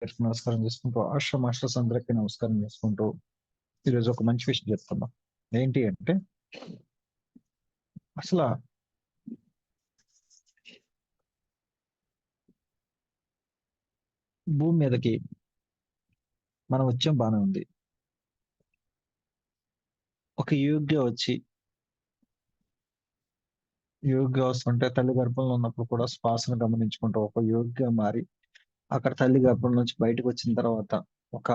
నమస్కారం చేసుకుంటూ మాస్టర్స్ అందరికీ నమస్కారం చేసుకుంటూ ఈరోజు ఒక మంచి విషయం చెప్తున్నాం. ఏంటి అంటే అసలు భూమి మీదకి మనం వచ్చాం బానే ఉంది. ఒక యోగ్య వస్తుంటే తల్లి గర్భంలో ఉన్నప్పుడు కూడా శ్వాసను గమనించుకుంటూ ఒక యోగ్గా మారి అక్కడ తల్లి గర్భం నుంచి బయటకు వచ్చిన తర్వాత ఒక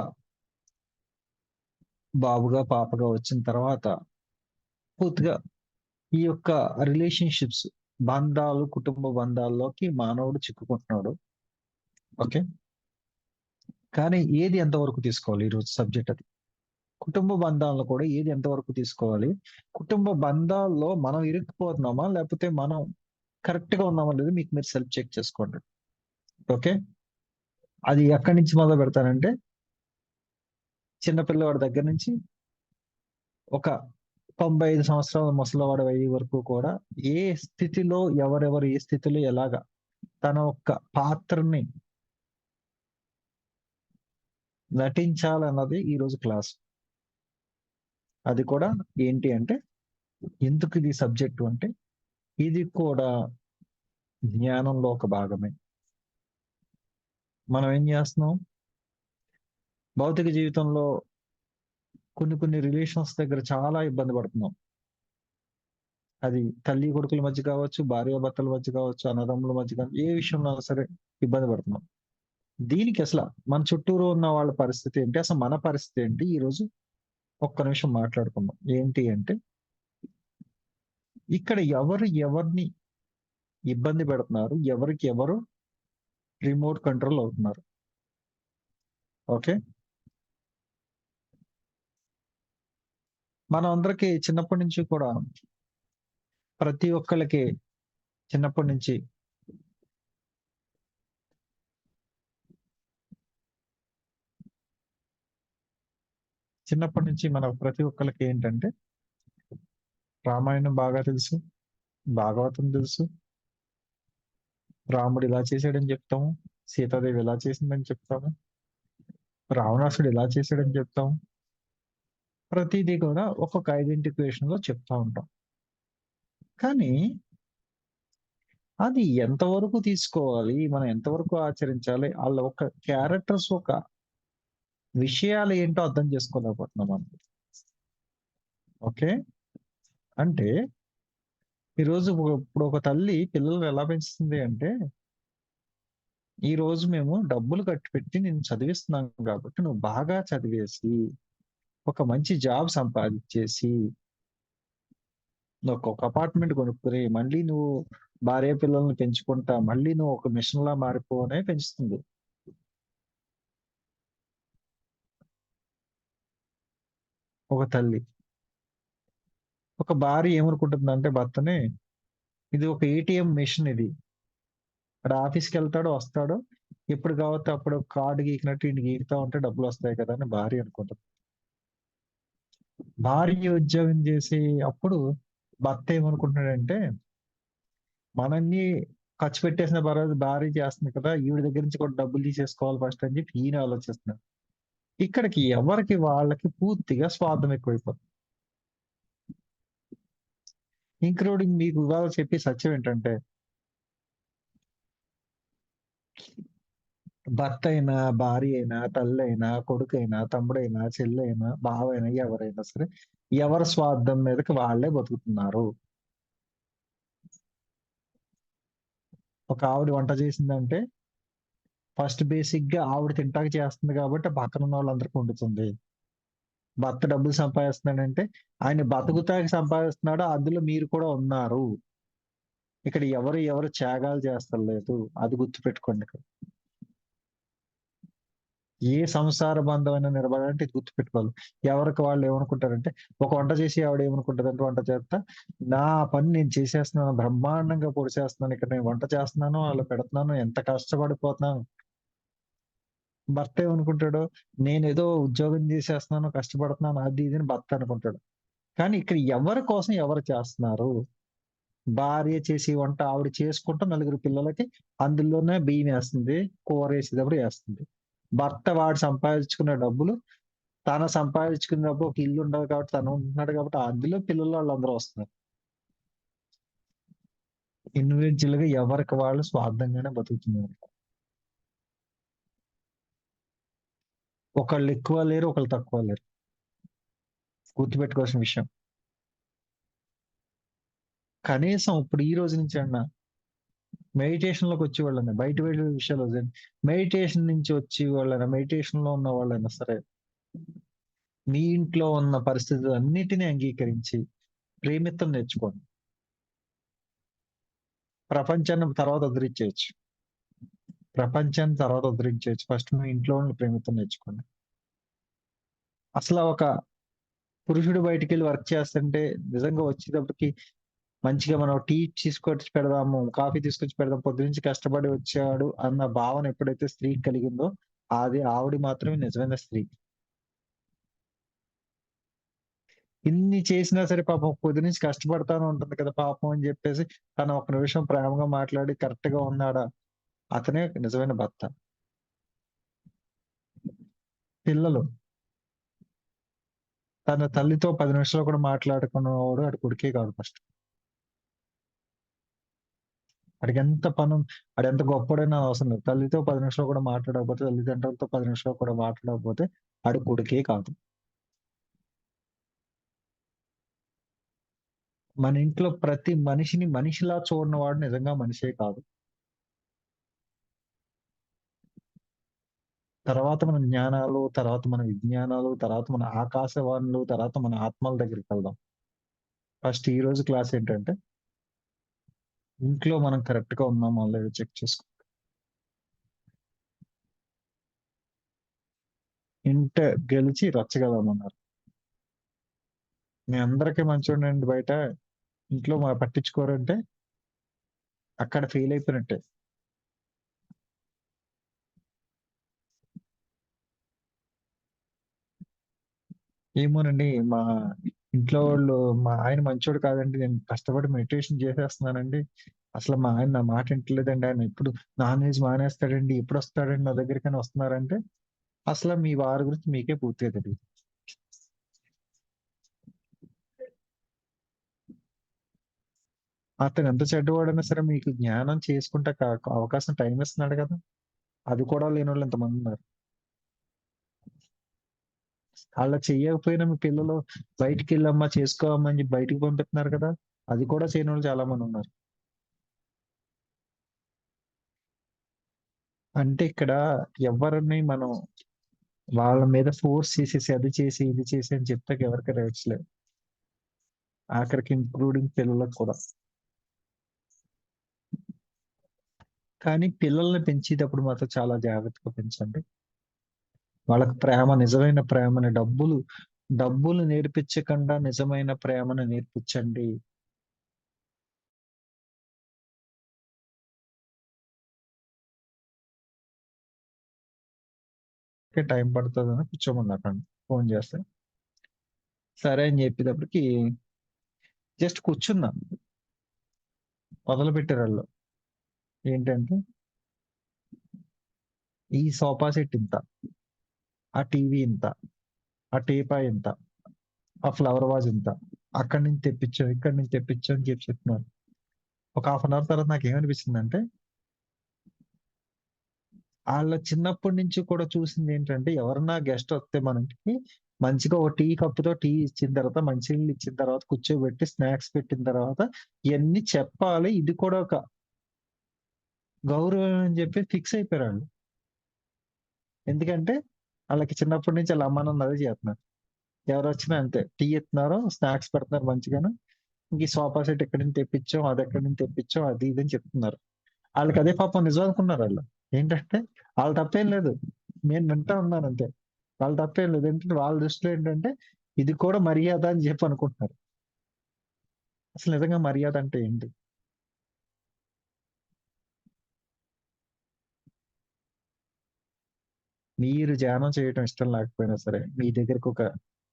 బాబుగా పాపగా వచ్చిన తర్వాత పూర్తిగా ఈ యొక్క రిలేషన్షిప్స్ బంధాలు కుటుంబ బంధాల్లోకి మానవుడు చిక్కుకుంటున్నాడు. ఓకే. కానీ ఏది ఎంతవరకు తీసుకోవాలి ఈరోజు సబ్జెక్ట్ అది. కుటుంబ బంధాలను కూడా ఏది ఎంతవరకు తీసుకోవాలి? కుటుంబ బంధాల్లో మనం ఇరుక్కుపోతున్నామా? లేకపోతే మనం కరెక్ట్‌గా ఉన్నామా లేదా మీకు మీరు సెల్ఫ్ చెక్ చేసుకోండి. ఓకే. అది ఎక్కడి నుంచి మొదలు పెడతానంటే చిన్న పిల్లవాడి దగ్గర నుంచి ఒక 95 సంవత్సరాల ముసలివాడి అయ్యే వరకు కూడా ఏ స్థితిలో ఎవరెవరు ఏ స్థితిలో ఎలాగా తన యొక్క పాత్రని నటించాలన్నది ఈరోజు క్లాస్. అది కూడా ఏంటి అంటే ఎందుకు ఇది సబ్జెక్టు అంటే ఇది కూడా జ్ఞానంలో ఒక భాగమే. మనం ఏం చేస్తున్నాం? భౌతిక జీవితంలో కొన్ని రిలేషన్స్ దగ్గర చాలా ఇబ్బంది పడుతున్నాం. అది తల్లి కొడుకుల మధ్య కావచ్చు, భార్యాభర్తల మధ్య కావచ్చు, అన్నదమ్ముల మధ్య కావచ్చు, ఏ విషయంలో అయినా సరే ఇబ్బంది పడుతున్నాం. దీనికి అసల మన చుట్టూరు ఉన్న వాళ్ళ పరిస్థితి ఏంటి? అసలు మన పరిస్థితి ఏంటి? ఈరోజు ఒక్క నిమిషం మాట్లాడుకుందాం. ఏంటి అంటే ఇక్కడ ఎవరు ఎవరిని ఇబ్బంది పెడుతున్నారు? ఎవరికి ఎవరు రిమోట్ కంట్రోల్ అవుతున్నారు? ఓకే. మనం అందరికీ చిన్నప్పటి నుంచి కూడా ప్రతి ఒక్కళ్ళకి చిన్నప్పటి నుంచి మన ప్రతి ఒక్కళ్ళకి ఏంటంటే రామాయణం బాగా తెలుసు, భాగవతం తెలుసు, రాముడు ఇలా చేశాడని చెప్తాము, సీతాదేవి ఇలా చేసిందని చెప్తాము, రావణాసుడు ఇలా చేశాడని చెప్తాము. ప్రతిదీ కూడా ఒక్కొక్క ఐడెంటిఫికేషన్ లో చెప్తా ఉంటాం. కానీ అది ఎంతవరకు తీసుకోవాలి, మనం ఎంతవరకు ఆచరించాలి, వాళ్ళ ఒక క్యారెక్టర్స్ ఒక విషయాలు ఏంటో అర్థం చేసుకోలేకపోతున్నాం మనం. ఓకే. అంటే ఈరోజు ఇప్పుడు ఒక తల్లి పిల్లల్ని ఎలా పెంచుతుంది అంటే ఈ రోజు మేము డబ్బులు ఖర్చు పెట్టి నేను చదివిస్తున్నాం కాబట్టి నువ్వు బాగా చదివేసి ఒక మంచి జాబ్ సంపాదించేసి నువ్వు ఒక అపార్ట్మెంట్ కొనుక్కుని మళ్ళీ నువ్వు భార్య పిల్లల్ని పెంచుకుంటా మళ్ళీ నువ్వు ఒక మిషన్ లా మారిపోనే పెంచుతుంది ఒక తల్లి. ఒక భార్య ఏమనుకుంటుంది అంటే భర్తని ఇది ఒక ఏటీఎం మిషన్, ఇది ఇక్కడ ఆఫీస్కి వెళ్తాడు వస్తాడు ఎప్పుడు కావద్దు అప్పుడు కార్డు గీకినట్టు ఇంటికి గీకుతా ఉంటే డబ్బులు వస్తాయి కదా అని భార్య అనుకుంటుంది. భార్య ఉద్యోగం చేసి అప్పుడు భర్త ఏమనుకుంటున్నాడంటే మనల్ని ఖర్చు పెట్టేసిన పర్వాలేదు భార్య చేస్తుంది కదా ఈవిడ దగ్గర నుంచి కూడా డబ్బులు తీసేసుకోవాలి ఫస్ట్ అని చెప్పి ఈయన ఆలోచిస్తున్నాడు. ఇక్కడికి ఎవరికి వాళ్ళకి పూర్తిగా స్వార్థం ఎక్కువైపోతుంది. ఇంక్లూడింగ్ మీకు ఇవాళ చెప్పే సత్యం ఏంటంటే భర్త అయినా భార్య అయినా తల్లి అయినా కొడుకైనా తమ్ముడైనా చెల్లైనా బావైనా ఎవరైనా సరే ఎవరి స్వార్థం మీదకి వాళ్ళే బతుకుతున్నారు. ఒక ఆవిడ వంట చేసిందంటే ఫస్ట్ బేసిక్ గా ఆవిడ తింటాక చేస్తుంది కాబట్టి పక్కన ఉన్న వాళ్ళందరికీ వండుతుంది. భర్త డబ్బులు సంపాదిస్తున్నాడంటే ఆయన బతుకుతాకి సంపాదిస్తున్నాడు, అందులో మీరు కూడా ఉన్నారు. ఇక్కడ ఎవరు త్యాగాలు చేస్తలేదు, అది గుర్తుపెట్టుకోండి. ఇక్కడ ఏ సంసార బంధం అయినా నిలబడాలంటే ఇది గుర్తుపెట్టుకోవాలి. ఎవరికి వాళ్ళు ఏమనుకుంటారంటే ఒక వంట చేసి ఆవిడ ఏమనుకుంటదంటే వంట చేస్తా నా పని నేను చేసేస్తున్నాను, బ్రహ్మాండంగా పొడి చేస్తున్నాను, ఇక్కడ నేను వంట చేస్తున్నాను వాళ్ళు పెడుతున్నాను ఎంత కష్టపడిపోతున్నాను. భర్త ఏమనుకుంటాడు నేనేదో ఉద్యోగం చేసేస్తున్నాను కష్టపడుతున్నాను అది ఇది అని భర్త అనుకుంటాడు. కానీ ఇక్కడ ఎవరి కోసం ఎవరు చేస్తున్నారు? భార్య చేసి వంట ఆవిడ చేసుకుంటూ నలుగురు పిల్లలకి అందులోనే బియ్యం వేస్తుంది, కూర వేసేటప్పుడు వేస్తుంది. భర్త వాడు సంపాదించుకున్న డబ్బులు, తను సంపాదించుకున్న డబ్బు ఒక ఇల్లు ఉండదు కాబట్టి తను ఉంటున్నాడు కాబట్టి అందులో పిల్లలు వాళ్ళందరూ వస్తున్నారు. ఇండివిడ్యువల్ గా ఎవరికి వాళ్ళు స్వార్థంగానే బతుకుతున్నారు. ఒకళ్ళు ఎక్కువ లేరు, ఒకళ్ళు తక్కువ లేరు. గుర్తుపెట్టుకోవాల్సిన విషయం. కనీసం ఇప్పుడు ఈ రోజు నుంచి అన్నా మెడిటేషన్ లోకి వచ్చే వాళ్ళని బయట వెళ్ళే విషయాలు వదిలేయండి. మెడిటేషన్ నుంచి వచ్చి వాళ్ళైనా మెడిటేషన్ లో ఉన్న వాళ్ళైనా సరే మీ ఇంట్లో ఉన్న పరిస్థితులు అన్నిటినీ అంగీకరించి ప్రేమిత్వం నేర్చుకోండి. ప్రపంచాన్ని తర్వాత ఉద్ధరించేయచ్చు. ప్రపంచాన్ని తర్వాత ఉద్ధరించేయచ్చు. ఫస్ట్ మీ ఇంట్లో ఉన్న ప్రేమిత్వం నేర్చుకోండి. అసలు ఒక పురుషుడు బయటికెళ్ళి వర్క్ చేస్తుంటే నిజంగా వచ్చేటప్పటికి మంచిగా మనం టీ తీసుకొచ్చి పెడదాము, కాఫీ తీసుకొచ్చి పెడదాం, పొద్దునుంచి కష్టపడి వచ్చాడు అన్న భావన ఎప్పుడైతే స్త్రీకి కలిగిందో అది ఆవిడ మాత్రమే నిజమైన స్త్రీ. ఇన్ని చేసినా సరే పాపం పొద్దునుంచి కష్టపడతానే ఉంటుంది కదా పాపం అని చెప్పేసి తను ఒక నిమిషం ప్రేమగా మాట్లాడి కరెక్ట్ గా ఉన్నాడా అతనే నిజమైన భర్త. పిల్లలు తన తల్లితో 10 నిమిషాలు కూడా మాట్లాడుకున్నవాడు ఆడి కొడుకే కాదు ఫస్ట్. ఆడికి ఎంత పని ఆడెంత గొప్పోడైనా అవసరం లేదు. తల్లితో 10 నిమిషాలు కూడా మాట్లాడకపోతే, తల్లిదండ్రులతో 10 నిమిషాలు కూడా మాట్లాడకపోతే ఆడి కొడుకే కాదు. మన ఇంట్లో ప్రతి మనిషిని మనిషిలా చూడనివాడు నిజంగా మనిషే కాదు. తర్వాత మన జ్ఞానాలు, తర్వాత మన విజ్ఞానాలు, తర్వాత మన ఆకాశవాణులు, తర్వాత మన ఆత్మల దగ్గరికెళ్దాం. ఫస్ట్ ఈ రోజు క్లాస్ ఏంటంటే, ఇంట్లో మనం కరెక్ట్‌గా ఉన్నామో లేదో చెక్ చేసుకో. ఇంట గెలిచి రచ్చగలమన్నారు. మీ అందరికీ మంచోడినండి బయట, ఇంట్లో పట్టించుకోరంటే అక్కడ ఫెయిల్ అయిపోయినట్టే. ఏమోనండి మా ఇంట్లో వాళ్ళు మా ఆయన మంచోడు కాదండి. నేను కష్టపడి మెడిటేషన్ చేసేస్తున్నానండి. అసలు మా ఆయన నా మాట ఇంటలేదండి. ఆయన ఎప్పుడు నాన్ వెజ్ మానేస్తాడండి. ఎప్పుడొస్తాడండి నా దగ్గరికని వస్తున్నారంటే, అసల మీ వారి గురించి మీకే పూర్తిగా తెలీదు. అతను ఎంత చెడ్డవాడైనా సరే మీకు జ్ఞానం చేసుకుంటే అవకాశం టైం ఇస్తున్నాడు కదా! అది కూడా లేనోళ్ళు ఎంతమందున్నారు. అలా చెయ్యకపోయినా మీ పిల్లలు బయటికెళ్ళమ్మా, చేసుకోమ్మా అని చెప్పి బయటికి పంపిస్తున్నారు కదా! అది కూడా చేయనోళ్ళు చాలా మందున్నారు. అంటే ఇక్కడ ఎవరిని మనం వాళ్ళ మీద ఫోర్స్ చేసేసి, అది చేసి, ఇది చేసి అని చెప్తాకి ఎవరికీ రైట్స్ లేవు. ఆఖరికి ఇంక్లూడింగ్ పిల్లలకు కూడా. కానీ పిల్లల్ని పెంచేటప్పుడు మాత్రం చాలా జాగ్రత్తగా పెంచండి. వాళ్ళకి ప్రేమ, నిజమైన ప్రేమని డబ్బులు నేర్పించకుండా నిజమైన ప్రేమను నేర్పించండి. టైం పడతదని కూర్చోమన్నారండి ఫోను చేస్తే. సరే అని చెప్పేటప్పటికి జస్ట్ కూర్చున్నా. మొదలుపెట్టారాళ్ళు. ఏంటంటే, ఈ సోఫా సెట్ ఇంత, ఆ టీవీ ఇంత, ఆ టీపాయ్ ఇంత, ఆ ఫ్లవర్ వాజ్ ఇంత. అక్కడి నుంచి తెప్పించాం, ఇక్కడి నుంచి తెప్పించాం అని చెప్పి చెప్తున్నారు. ఒక హాఫ్ అన్ అవర్ తర్వాత నాకేమనిపించిందంటే, ఆళ్ళ చిన్నప్పటి నుంచి కూడా చూసిందేంటంటే, ఎవరన్నా గెస్ట్ వస్తే మన ఇంటికి మంచిగా ఒక టీ కప్పుతో టీ ఇచ్చిన తర్వాత, మంచినీళ్ళు ఇచ్చిన తర్వాత, కూర్చోబెట్టి స్నాక్స్ పెట్టిన తర్వాత, ఇయన్నీ చెప్పాలి. ఇది కూడా ఒక గౌరవం అని చెప్పి ఫిక్స్ అయిపోయారాళ్ళు. ఎందుకంటే, ఆళ్ళకి చిన్నప్పటి నుంచి ఆళ్ళ అమ్మ, నాన్న అదే చేత్తన్నారు. ఎవరొచ్చినా అంతే. టీ ఇత్తన్నారు, స్నాక్స్ పెడుతున్నారు మంచిగాను. ఇంక ఈ సోఫా సెట్ ఎక్కడి నుంచి తెప్పించాం, అదెక్కడి నుంచి తెప్పించాం, అది ఇది అని చెప్తున్నారు. ఆళ్ళకదే పాపం నిజం అనుకున్నారాళ్ళు. ఏంటంటే, ఆళ్ళ తప్పేం లేదు. నేను వింటా ఉన్నానంతే. వాళ్ళ తప్పేం లేదు. ఏంటంటే, వాళ్ళ దృష్టిలో ఏంటంటే, ఇది కూడా మర్యాద అని చెప్పి అనుకుంటున్నారు. అసలు నిజంగా మర్యాద అంటే ఏంటి? మీరు ధ్యానం చేయటం ఇష్టం లేకపోయినా సరే, మీ దగ్గరికి ఒక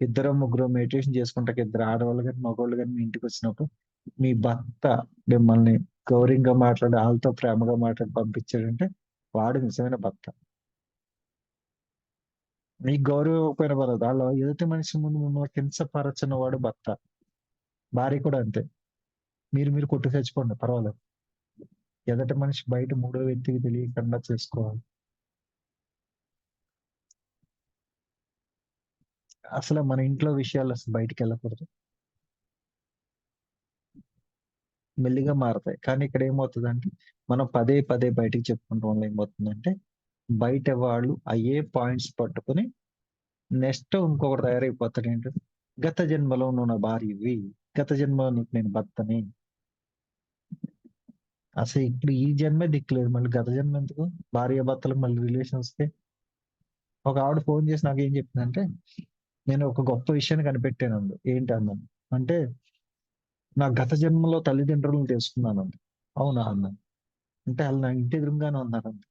ఇద్దరో, ముగ్గురో మెడిటేషన్ చేసుకుంటాకి ఇద్దరు ఆడవాళ్ళు గాని, మగోళ్ళు గాని మీ ఇంటికొచ్చినప్పుడు, మీ భర్త మిమ్మల్ని గౌరవంగా మాట్లాడి, ఆళ్ళతో ప్రేమగా మాట్లాడి పంపించాడంటే, వాడు నిజమైన భర్త. మీకు గౌరవం ఇవ్వకపోయినా పర్లేదు. వాళ్ళ ఎదుటి మనిషి ముందు మిమ్మల్ని కించపరచిన వాడు భర్త. భార్య కూడా అంతే. మీరు మీరు కొట్టి తెచ్చుకోండి పర్వాలేదు. ఎదుటి మనిషి బయట మూడో వ్యక్తికి తెలియకుండా చేసుకోవాలి. అసలు మన ఇంట్లో విషయాలు అసలు బయటికి వెళ్ళకూడదు. మెల్లిగా మారతాయి. కానీ ఇక్కడ ఏమవుతుందంటే, మనం పదే పదే బయటికి చెప్పుకుంటం వల్ల ఏమవుతుందంటే, బయట వాళ్ళు అయ్యే పాయింట్స్ పట్టుకొని నెక్స్ట్ ఇంకొకడు తయారైపోతాడు. ఏంటంటే, గత జన్మలో నువ్వు నా భార్యవి. గత జన్మలో నీకు నేను భర్తని. అసలు ఇప్పుడు ఈ జన్మే దిక్కులేదు. మళ్ళీ గత జన్మ ఎందుకు? భార్యాభర్తలకు మళ్ళీ రిలేషన్స్‌కి. ఒక ఆవిడ ఫోన్ చేసి నాకేం చెప్పిందంటే, నేను ఒక గొప్ప విషయాన్ని కనిపెట్టానంది. ఏంటన్నాను. అంటే, నా గత జన్మలో తల్లిదండ్రులను తెలుసుకున్నానంది. అవునా అన్నాను. అంటే ఆళ్ళు నా ఇంటి ఎదురుంగానే ఉన్నారండి.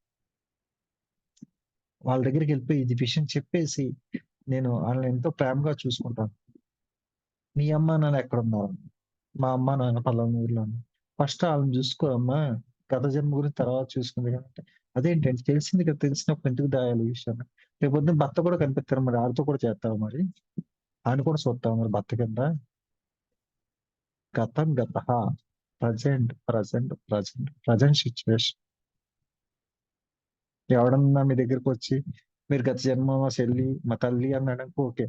వాళ్ళ దగ్గరికెళ్ళిపోయి ఇది విషయం చెప్పేసి, నేను ఆళ్ళని ఎంతో ప్రేమగా చూసుకుంటాను. మీ అమ్మా, నాన్న ఎక్కడున్నారు? మా అమ్మ, నాన్న పలానా ఊర్లో ఉన్నారు. ఫస్ట్ ఆళ్ళని చూసుకో అమ్మా. గత జన్మ గురించి తర్వాత చూసుకుంది గాని అంటే, అదేంటండి తెలిసింది కదా! తెలిసినప్పుడు ఎందుకు దాయాలి ఈ విషయాన్ని? రేపొద్దున భర్త కూడా కనిపెత్తారు మరి ఆడితో కూడా చేత్తావా మరి? ఆడిని కూడా చూత్తావా మరి భర్త కింద? గతం గతః. Present situation. ఎవడన్నా మీ దగ్గరకొచ్చి, మీరు గత జన్మ మా చెల్లి, మా తల్లి అన్నాడనుకో ఓకే.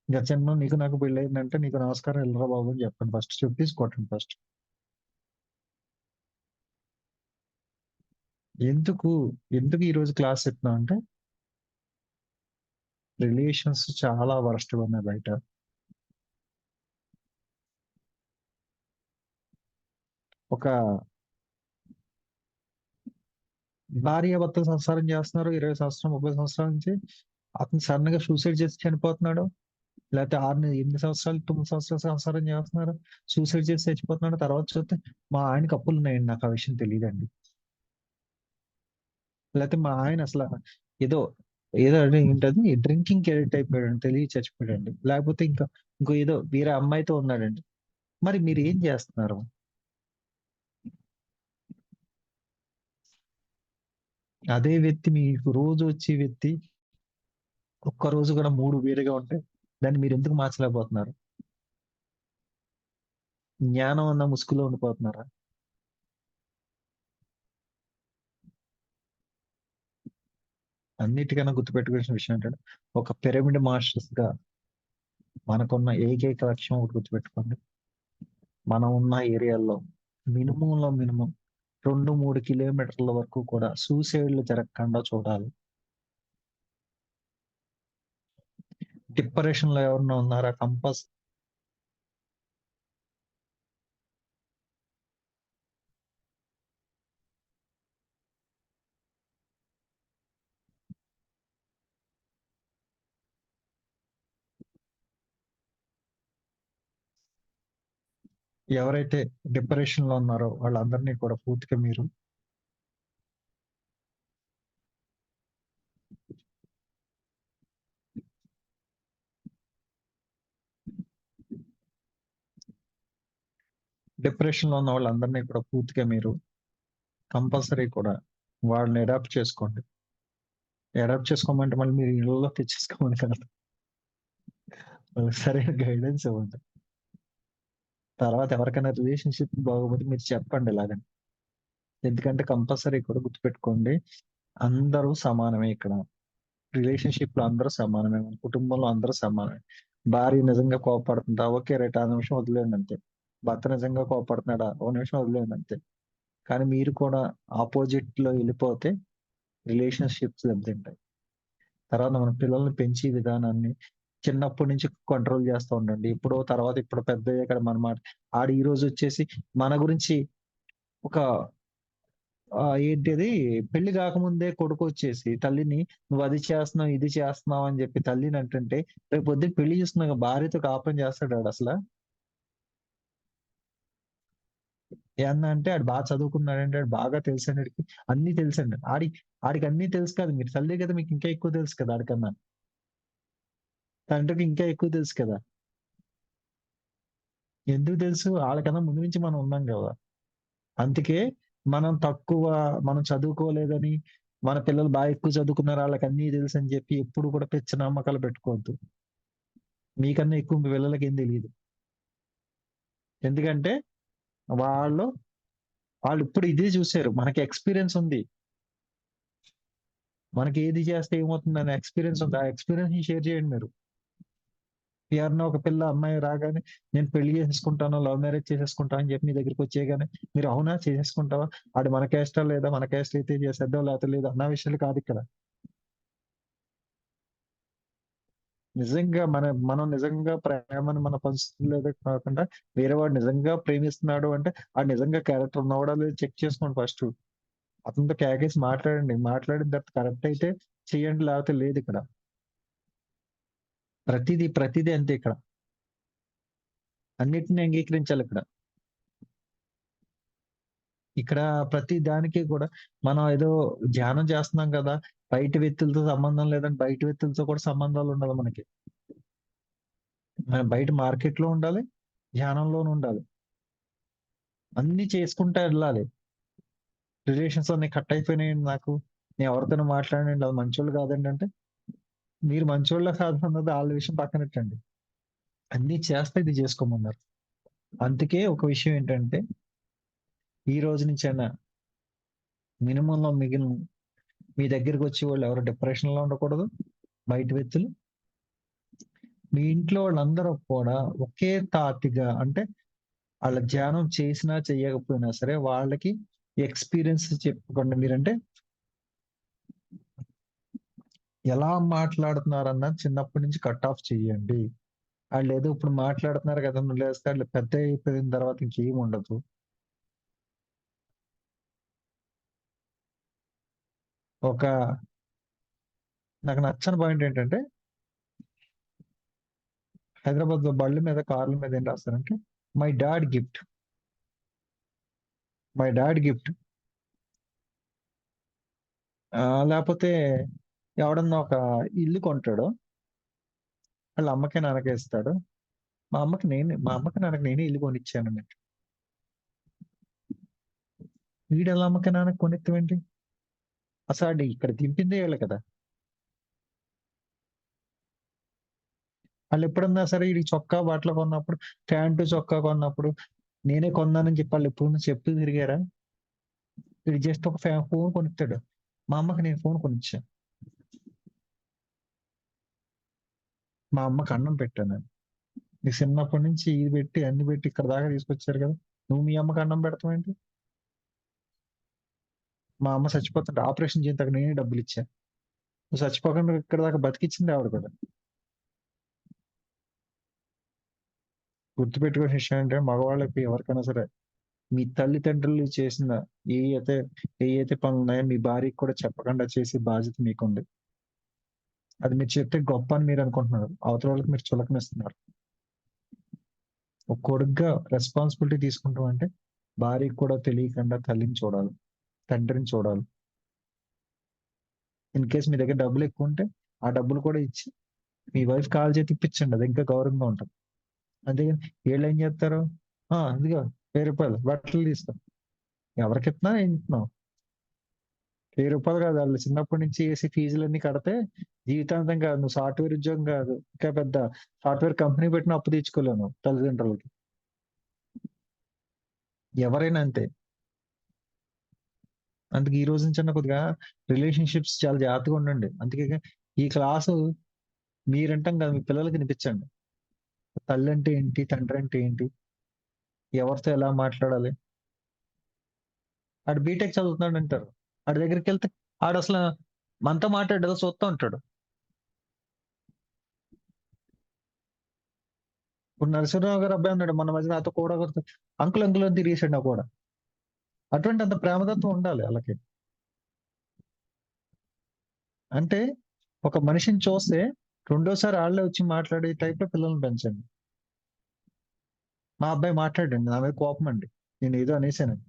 గత జన్మలో నీకు నాకు పెళ్లయిందంటే నీకు నమస్కారం ఎళ్ళరా బాబు అని చెప్పండి ఫస్ట్. చెప్పేసి కొట్టండి ఫస్ట్. ఎందుకు, ఎందుకు ఈరోజు క్లాస్ చెప్తున్నా అంటే, రిలేషన్స్ చాలా వరస్ట్‌గా ఉన్నాయి బయట. ఒక భార్యాభర్తలు సంసారం చేస్తున్నారు. 20 సంవత్సరం, 30 సంవత్సరాల నుంచి. అతను సడెన్‌గా సూసైడ్ చేసి చనిపోతున్నాడు. లేతే 8 సంవత్సరాలు, 9 సంవత్సరాలు సంసారం చేస్తున్నారు. సూసైడ్ చేసి చచ్చిపోతున్నాడు. తర్వాత చూస్తే మా ఆయనకి అప్పులున్నాయండి. నాకు ఆ విషయం తెలీదండి. లేతే మా ఆయన ఏదో, ఏదో అంటే ఏంటది డ్రింకింగ్‌కి అడిక్ట్ అయిపోయాడండి. తెలియక చచ్చిపోయాడండి. లేకపోతే ఇంకో ఏదో వేరే అమ్మాయితో ఉన్నాడండి. మరి మీరేం జేస్తున్నారు? అదే వ్యక్తి మీకు రోజు వచ్చే వ్యక్తి ఒక్కరోజు గూడా మూడ్ వేరేగా ఉంటే దాన్ని మీరెందుకు మార్చలేకపోతున్నారు? జ్ఞానం అన్న ముసుగులో ఉండిపోతున్నారా? అన్నిటికన్నా గుర్తుపెట్టుకోవాల్సిన విషయం ఏంటంటే, ఒక పిరమిడ్ మాస్టర్స్‌గా మనకున్న ఏకైక లక్ష్యం ఒకటి గుర్తుపెట్టుకోండి. మనం ఉన్న ఏరియాల్లో మినిమమ్ 2, 3 కిలోమీటర్ల వరకు కూడా సూసైడ్‌లు జరగకుండా చూడాలి. డిప్రెషన్‌లో ఎవరన్నా ఉన్నారా? ఎవరైతే డిప్రెషన్‌లో ఉన్నారో వాళ్ళందరినీ కూడా పూర్తిగా మీరు డిప్రెషన్‌లో ఉన్న వాళ్ళందరినీ కూడా పూర్తిగా మీరు కంపల్సరీ కూడా వాళ్ళని అడాప్ట్ చేసుకోండి. అడాప్ట్ చేసుకోమంటే మళ్ళీ మీరు ఇళ్ళలో తెచ్చేసుకోమని కాదు. వాళ్ళకి సరైన గైడెన్స్ ఇవ్వండి. తర్వాత ఎవరికైనా రిలేషన్‌షిప్ బాగోకపోతే మీరు చెప్పండి ఇలాగని. ఎందుకంటే కంపల్సరీ కూడా గుర్తుపెట్టుకోండి. అందరూ సమానమే ఇక్కడ. రిలేషన్‌షిప్‌లో అందరూ సమానమే. మన కుటుంబంలో అందరూ సమానమే. భార్య నిజంగా కోపపడుతుందా? ఓకే. రైట్. ఆ నిమిషం వదిలేయండి అంతే. భర్త నిజంగా కోపడుతున్నాడా? ఓ నిమిషం వదిలేయండి అంతే. కానీ మీరు కూడా అపోజిట్‌లో ఎళ్ళిపోతే రిలేషన్‌షిప్స్ దెబ్బతింటాయి. తర్వాత మన పిల్లల్ని పెంచే విధానాన్ని చిన్నప్పటి నుంచి కంట్రోల్ చేస్తా ఉండండి. ఇప్పుడు పెద్దయ్యాక మన మాట ఆడు ఈరోజొచ్చేసి మన గురించి ఒక ఏంటిది పెళ్లి గాకముందే కొడుకొచ్చేసి తల్లిని "నువ్వది చేస్తున్నావు, ఇది చేస్తున్నావు" అని జెప్పి తల్లిని అంటుంటే, రేపొద్దున పెళ్లి చేసుకున్నాక భార్యతో కాపురం చేస్తాడా ఆడసల? ఏమన్నా అంటే ఆడు చదువుకున్నాడంటే, ఆడు బాగా తెలుసండి ఆడికి. అన్నీ తెలుసండి. ఆడికి అన్నీ తెలుసు కాదు. మీరు తల్లే కదా! మీకు ఇంకా ఎక్కువ తెలుసు కదా! ఆడికన్నా. తండ్రికి ఇంకా ఎక్కువ తెలుసు కదా! ఎందుకు తెలుసు? ఆళ్ళకన్నా ముందు నుంచి మనం ఉన్నాం గదా! అందుకే మనం తక్కువ, మనం చదువుకోలేదని, మన పిల్లలు బాగా ఎక్కువ చదువుకున్నారు, వాళ్ళకి అన్నీ తెలుసు అని చెప్పి ఎప్పుడు కూడా పిచ్చి నమ్మకాలు పెట్టుకోవద్దు. మీకన్నా ఎక్కువ మీ పిల్లలకి ఏం తెలియదు. ఎందుకంటే వాళ్ళు వాళ్ళు ఇప్పుడు ఇదే చూసారు. మనకి ఎక్స్పీరియన్స్ ఉంది. మనకి ఏది చేస్తే ఏమవుతుందనే ఎక్స్పీరియన్స్ ఉంది. ఆ ఎక్స్పీరియన్స్ ని షేర్ చేయండి మీరు. ఎవరన్నా ఒక పిల్ల అమ్మాయి రాగానే నేను పెళ్లి చేసేసుకుంటాను, లవ్ మ్యారేజ్ చేసేసుకుంటా అని చెప్పి మీ దగ్గరికి వచ్చేయగానే మీరు అవునా చేసేసుకుంటావా? ఆడు మన క్యాస్టా లేదా? మన క్యాస్ట్ అయితే చేసేద్దాం లేకపోతే లేదు అన్న విషయాలు కాదు ఇక్కడ. నిజంగా మనం నిజంగా ప్రేమను మన పంచుతుందో కాకుండా వేరే వాడు నిజంగా ప్రేమిస్తున్నాడు అంటే ఆ నిజంగా క్యారెక్టర్ ఉన్నవాడా లేదు చెక్ చేసుకోండి ఫస్ట్. అతనితో కేకేసి మాట్లాడండి. మాట్లాడిన తర్వాత కరెక్ట్ అయితే చెయ్యండి లేకపోతే లేదు ఇక్కడ. ప్రతిదీ అంతే ఇక్కడ. అన్నిటిని అంగీకరించాలి ఇక్కడ. ఇక్కడ ప్రతి దానికి కూడా మనం ఏదో ధ్యానం చేస్తున్నాం కదా! బయట వ్యక్తులతో సంబంధం లేదంటే బయట వ్యక్తులతో కూడా సంబంధాలు ఉండాలి మనకి. మనం బయట మార్కెట్‌లో ఉండాలి. ధ్యానంలోను ఉండాలి. అన్నీ చేసుకుంటా ఎళ్ళాలి. రిలేషన్స్ అన్నీ కట్ అయిపోయినాయండి నాకు. నేను ఎవరితోనో మాట్లాడనండి అది మంచోళ్ళు కాదండి అంటే, మీరు మంచోళ్ళో కాదో అన్నది ఆళ్ళ విషయం పక్కనెట్టండి. అన్నీ చేస్తే ఇది చేసుకోమన్నారు. అందుకే ఒక విషయం ఏంటంటే, ఈ రోజు నుంచైనా మినిమమ్‌లో మిగిలిన మీ దగ్గరకొచ్చేవాళ్ళు ఎవరు డిప్రెషన్‌లో ఉండకూడదు. బయట వ్యక్తులు. మీ ఇంట్లో వాళ్ళందరూ కూడా ఒకే తాటిగా అంటే ఆళ్ళ ధ్యానం చేసినా, చెయ్యకపోయినా సరే వాళ్ళకి ఎక్స్‌పీరియన్స్ చెప్పుకోండి. మీరంటే ఎలా మాట్లాడుతున్నారన్నది చిన్నప్పటి నుంచి కట్ ఆఫ్ చేయండి. ఆళ్ళేదో ఇప్పుడు మాట్లాడుతున్నారు కదా! అని వదిలేస్తే ఆళ్ళు పెద్ద అయిపోయిన తర్వాత ఇంకేం ఉండదు. ఒక నాకు నచ్చని పాయింట్ ఏంటంటే హైదరాబాద్‌లో బళ్ళ మీద, కార్ల మీద ఏం రాస్తారంటే my dad gift. My dad gift. లేపోతే ఎవడన్నా ఒక ఇల్లు కొంటాడు. ఆళ్ళ అమ్మకి, నాన్నకి ఇస్తాడు. మా అమ్మకి, నాన్నకి నేనే ఇల్లు కొనిచ్చానన్నట్టు. వీడెలా అమ్మకి, నాన్నకి కొనిత్తమేంటి? అసలు ఆడు ఇక్కడ దింపిందే ఈళ్ళు కదా! ఆళ్ళెప్పుడన్నా సరే ఈడికి చొక్కా, బట్టలు కొన్నప్పుడు, ప్యాంటు, చొక్కా కొన్నప్పుడు నేనే కొన్నానని చెప్పి ఆళ్ళెప్పుడన్నా చెప్తూ తిరిగారా? ఈడు జస్ట్ ఒక ఫోను కొనిత్తాడు. మా అమ్మకి నేను ఫోను కొనిచ్చా. మా అమ్మకి అన్నం పెట్టాను. నీకు చిన్నప్పటి నుంచి ఇది పెట్టి, అన్ని పెట్టి ఇక్కడి దాకా తీసుకొచ్చారు కదా! నువ్వు మీ అమ్మకి అన్నం పెడతావేంటి? మా అమ్మ చచ్చిపోతుంటే ఆపరేషన్ చేయించక నేనే డబ్బులిచ్చా. నువ్వు చచ్చిపోకుండా ఇక్కడి దాకా బతికిచ్చింది ఆవిడ కూడా. గుర్తుపెట్టుకోవాల్సిన విషయం ఏంటంటే మగవాళ్ళకి ఎవరికైనా సరే మీ తల్లిదండ్రులు చేసిన ఏయైతే ఏయైతే పనులున్నాయో మీ భార్యకి కూడా చెప్పకుండా చేసే బాధ్యత మీకుంది. అది మీరు చెప్తే గొప్ప అని మీరు అనుకుంటున్నారు. అవతల వాళ్ళకి మీరు చులకనిస్తున్నారు. ఒక కొడుకుగా రెస్పాన్సిబిలిటీ తీసుకుంటాం అంటే భార్యకి కూడా తెలియకుండా తల్లిని చూడాలి. తండ్రిని చూడాలి. ఇన్ కేస్ మీ దగ్గర డబ్బులు ఎక్కువుంటే ఆ డబ్బులు కూడా ఇచ్చి మీ వైఫ్ కాళ్ళు చేతి ఇప్పించండి. అది ఇంకా గౌరవంగా ఉంటది. అంతేగాని ఈళ్ళేం జేత్తారు? ఇదిగో రూ. 1000 బట్టలు తీసుకో. ఎవరికిత్తన్నావు? ఏం ఇత్తన్నావు? రూ. 1000 కాదు. ఆళ్ళు చిన్నప్పటి నుంచి ఏసీ ఫీజులన్నీ కడితే జీవితాంతం కాదు. నువ్వు సాఫ్ట్‌వేర్ ఉద్యోగం కాదు. ఇంకా పెద్ద సాఫ్ట్‌వేర్ కంపెనీ పెట్టినా అప్పు తెచ్చుకోలేవు నువ్వు తల్లిదండ్రులకి. ఎవరైనా అంతే. అందుకే ఈ రోజు నుంచన్నా కొద్దిగా రిలేషన్‌షిప్స్ చాలా జాగ్రత్తగా ఉండండి. అందుకే ఈ క్లాసు మీరింటాం కాదు మీ పిల్లలకి వినిపించండి. తల్లంటే ఏంటి? తండ్రంటే ఏంటి? ఎవరితో ఎలా మాట్లాడాలి? ఆడు బీటెక్ చదువుతున్నాడంటారు. ఆడి దగ్గరికెళ్తే ఆడసల మనతో మాట్లాడడు. ఏదో చూత్తా ఉంటాడు. ఇప్పుడు నరసింహరావు గారి అబ్బాయి ఉన్నాడు. మొన్న మధ్య నాతో కూడా అంకుల్ అంకుల్ అని తిరిగేసాడు నా కూడా. అటువంటి అంత ప్రేమతత్వం ఉండాలి ఆళ్ళకి. అంటే ఒక మనిషిని చూస్తే రెండోసారి ఆళ్ళే వచ్చి మాట్లాడే టైప్‌లో పిల్లల్ని పెంచండి. మా అబ్బాయి మాట్లాడాడండి. నా మీద కోపమండి. నేనేదో అనేసానని.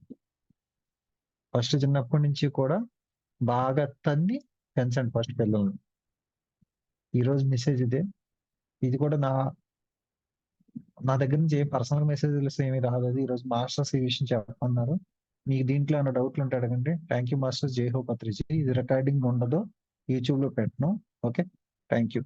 ఫస్ట్ చిన్నప్పటి నుంచి కూడా బాగా తన్ని పెంచండి ఫస్ట్ పిల్లల్ని. ఈరోజు మెసేజ్ ఇదే. ఇది కూడా నా దగ్గర నుంచి ఏ పర్సనల్ మెసేజ్‌లు ఏమి రాలేదు. ఈరోజు మాస్టర్స్ ఈ విషయం చెప్పమన్నారు. మీకు దీంట్లో ఏమైనా డౌట్లు ఉంటే అడగండి. Thank you master. జై హో పత్రిజీ. ఇది రికార్డింగ్ ఉండదు, యూట్యూబ్ లో పెట్టను. Okay, thank you.